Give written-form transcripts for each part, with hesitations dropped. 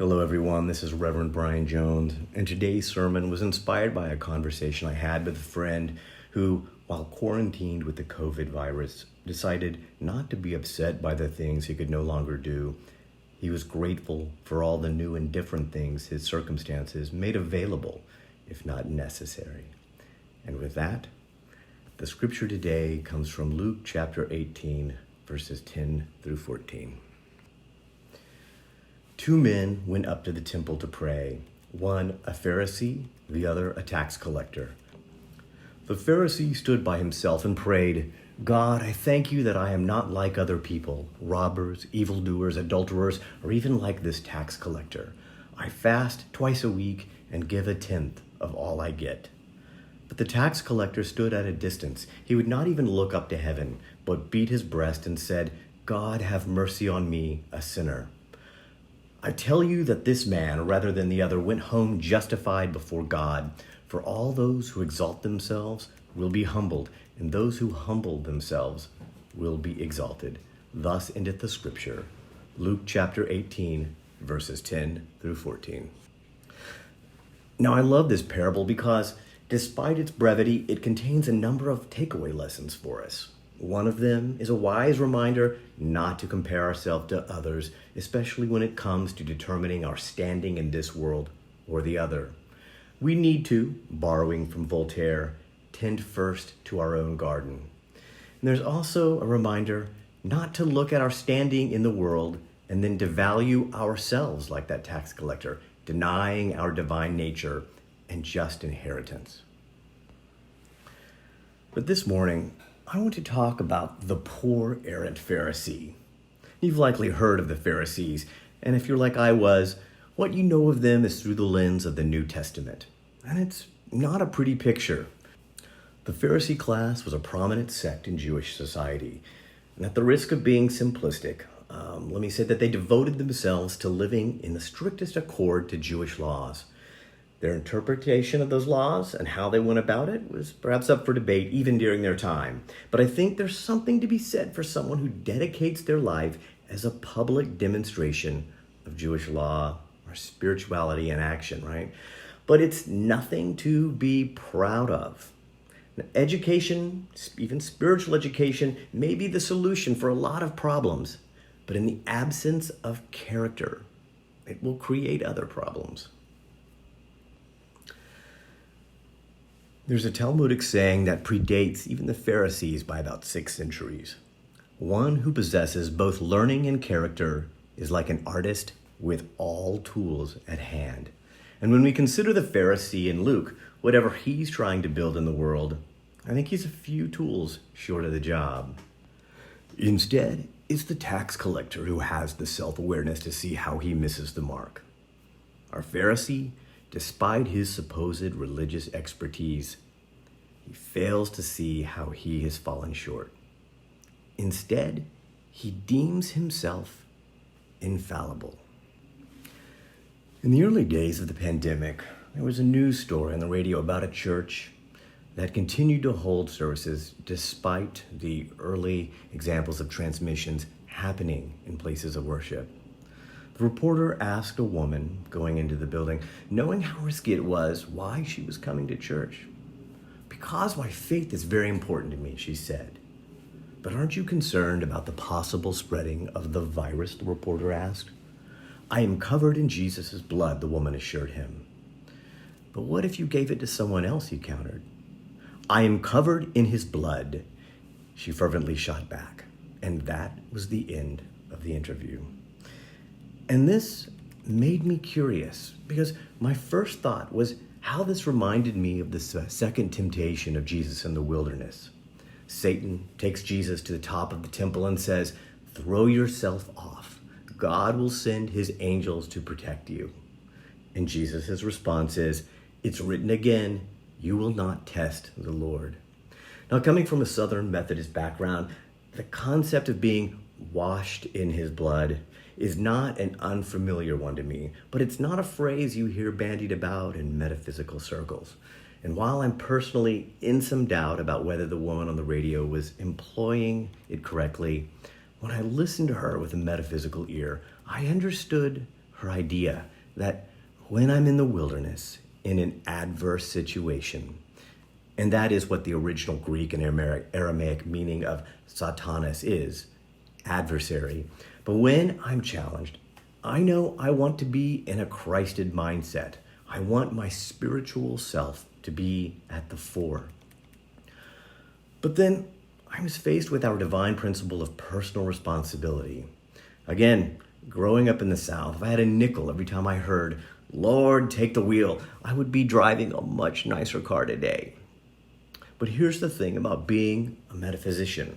Hello everyone, this is Reverend Brian Jones, and today's sermon was inspired by a conversation I had with a friend who, while quarantined with the COVID virus, decided not to be upset by the things he could no longer do. He was grateful for all the new and different things his circumstances made available, if not necessary. And with that, the scripture today comes from Luke chapter 18, verses 10 through 14. 2 men went up to the temple to pray, one a Pharisee, the other a tax collector. The Pharisee stood by himself and prayed, "God, I thank you that I am not like other people, robbers, evildoers, adulterers, or even like this tax collector. I fast twice a week and give 1/10 of all I get." But the tax collector stood at a distance. He would not even look up to heaven, but beat his breast and said, "God, have mercy on me, a sinner." I tell you that this man, rather than the other, went home justified before God. For all those who exalt themselves will be humbled, and those who humble themselves will be exalted. Thus endeth the scripture. Luke chapter 18, verses 10 through 14. Now I love this parable because despite its brevity, it contains a number of takeaway lessons for us. One of them is a wise reminder not to compare ourselves to others, especially when it comes to determining our standing in this world or the other. We need to, borrowing from Voltaire, tend first to our own garden. And there's also a reminder not to look at our standing in the world and then devalue ourselves like that tax collector, denying our divine nature and just inheritance. But this morning, I want to talk about the poor errant Pharisee. You've likely heard of the Pharisees, and if you're like I was, what you know of them is through the lens of the New Testament. And it's not a pretty picture. The Pharisee class was a prominent sect in Jewish society. And at the risk of being simplistic, let me say that they devoted themselves to living in the strictest accord to Jewish laws. Their interpretation of those laws and how they went about it was perhaps up for debate even during their time. But I think there's something to be said for someone who dedicates their life as a public demonstration of Jewish law or spirituality in action, right? But it's nothing to be proud of. Education, even spiritual education, may be the solution for a lot of problems, but in the absence of character, it will create other problems. There's a Talmudic saying that predates even the Pharisees by about 6 centuries. One who possesses both learning and character is like an artist with all tools at hand. And when we consider the Pharisee in Luke, whatever he's trying to build in the world, I think he's a few tools short of the job. Instead, it's the tax collector who has the self-awareness to see how he misses the mark. Our Pharisee, despite his supposed religious expertise, he fails to see how he has fallen short. Instead, he deems himself infallible. In the early days of the pandemic, there was a news story on the radio about a church that continued to hold services despite the early examples of transmissions happening in places of worship. The reporter asked a woman going into the building, knowing how risky it was, why she was coming to church. "Because my faith is very important to me," she said. "But aren't you concerned about the possible spreading of the virus?" the reporter asked. "I am covered in Jesus' blood," the woman assured him. "But what if you gave it to someone else?" he countered. "I am covered in his blood," she fervently shot back. And that was the end of the interview. And this made me curious because my first thought was how this reminded me of the second temptation of Jesus in the wilderness. Satan takes Jesus to the top of the temple and says, "Throw yourself off. God will send his angels to protect you." And Jesus' response is, "It's written again, you will not test the Lord." Now, coming from a Southern Methodist background, the concept of being washed in his blood is not an unfamiliar one to me, but it's not a phrase you hear bandied about in metaphysical circles. And while I'm personally in some doubt about whether the woman on the radio was employing it correctly, when I listened to her with a metaphysical ear, I understood her idea that when I'm in the wilderness, in an adverse situation, and that is what the original Greek and Aramaic meaning of Satanas is, adversary. But when I'm challenged, I know I want to be in a Christed mindset. I want my spiritual self to be at the fore. But then I was faced with our divine principle of personal responsibility. Again, growing up in the South, if I had a nickel every time I heard, "Lord, take the wheel," I would be driving a much nicer car today. But here's the thing about being a metaphysician.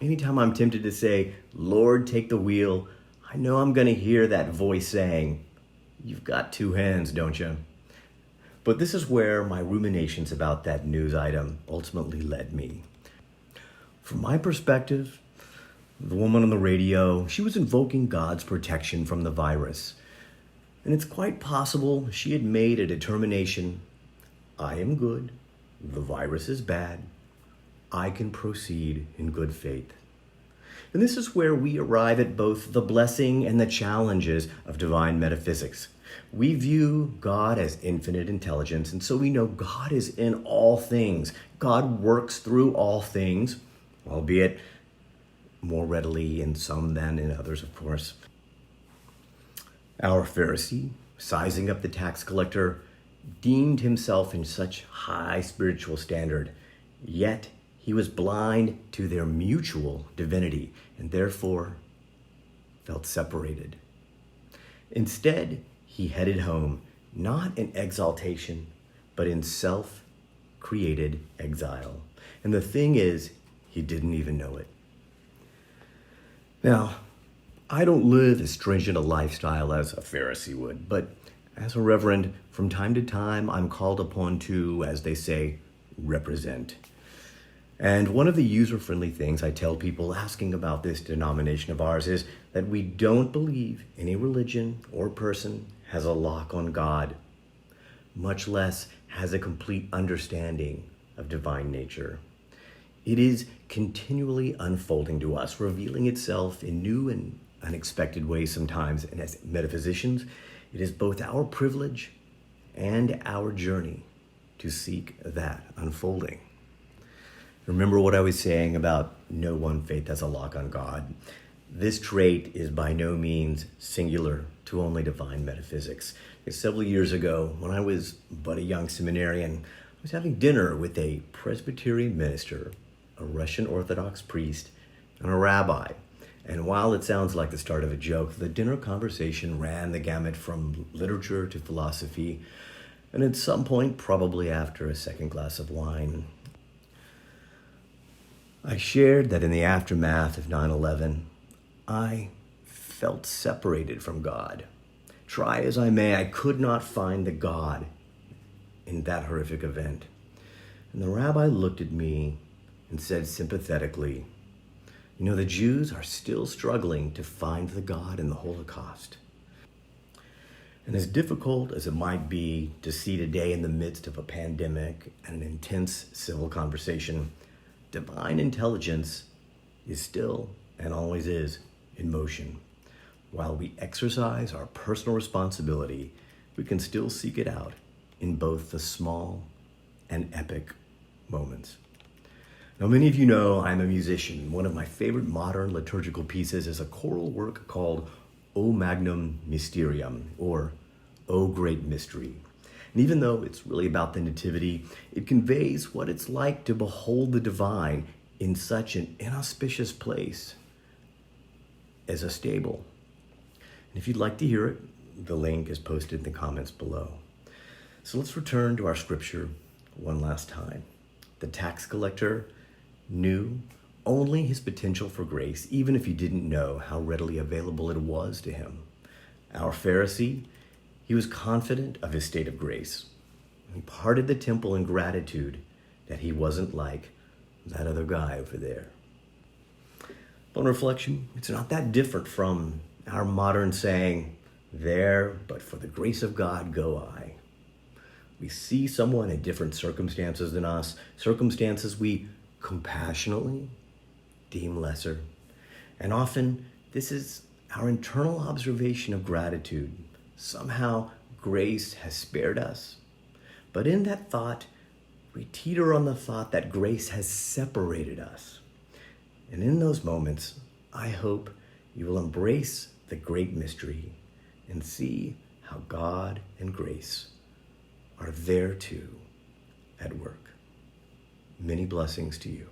Anytime I'm tempted to say, "Lord, take the wheel," I know I'm going to hear that voice saying, "You've got two hands, don't you?" But this is where my ruminations about that news item ultimately led me. From my perspective, the woman on the radio, she was invoking God's protection from the virus. And it's quite possible she had made a determination: I am good, the virus is bad, I can proceed in good faith. And this is where we arrive at both the blessing and the challenges of divine metaphysics. We view God as infinite intelligence, and so we know God is in all things. God works through all things, albeit more readily in some than in others, of course. Our Pharisee, sizing up the tax collector, deemed himself in such high spiritual standard, yet he was blind to their mutual divinity and therefore felt separated. Instead, he headed home, not in exaltation, but in self-created exile. And the thing is, he didn't even know it. Now, I don't live as stringent a lifestyle as a Pharisee would, but as a reverend, from time to time, I'm called upon to, as they say, represent. And one of the user-friendly things I tell people asking about this denomination of ours is that we don't believe any religion or person has a lock on God, much less has a complete understanding of divine nature. It is continually unfolding to us, revealing itself in new and unexpected ways sometimes. And as metaphysicians, it is both our privilege and our journey to seek that unfolding. Remember what I was saying about no one faith has a lock on God. This trait is by no means singular to only divine metaphysics. Several years ago, when I was but a young seminarian, I was having dinner with a Presbyterian minister, a Russian Orthodox priest, and a rabbi. And while it sounds like the start of a joke, the dinner conversation ran the gamut from literature to philosophy, and at some point, probably after a second glass of wine, I shared that in the aftermath of 9/11, I felt separated from God. Try as I may, I could not find the God in that horrific event. And the rabbi looked at me and said sympathetically, "You know, the Jews are still struggling to find the God in the Holocaust." And as difficult as it might be to see today in the midst of a pandemic and an intense civil conversation, divine intelligence is still and always is in motion. While we exercise our personal responsibility, we can still seek it out in both the small and epic moments. Now, many of you know I'm a musician. One of my favorite modern liturgical pieces is a choral work called O Magnum Mysterium, or O Great Mystery. And even though it's really about the Nativity, it conveys what it's like to behold the divine in such an inauspicious place as a stable. And if you'd like to hear it, the link is posted in the comments below. So let's return to our scripture one last time. The tax collector knew only his potential for grace, even if he didn't know how readily available it was to him. Our Pharisee, he was confident of his state of grace. He parted the temple in gratitude that he wasn't like that other guy over there. On reflection, it's not that different from our modern saying, "There, but for the grace of God go I." We see someone in different circumstances than us, circumstances we compassionately deem lesser. And often this is our internal observation of gratitude, somehow grace has spared us. But in that thought, we teeter on the thought that grace has separated us. And in those moments, I hope you will embrace the great mystery and see how God and grace are there too at work. Many blessings to you.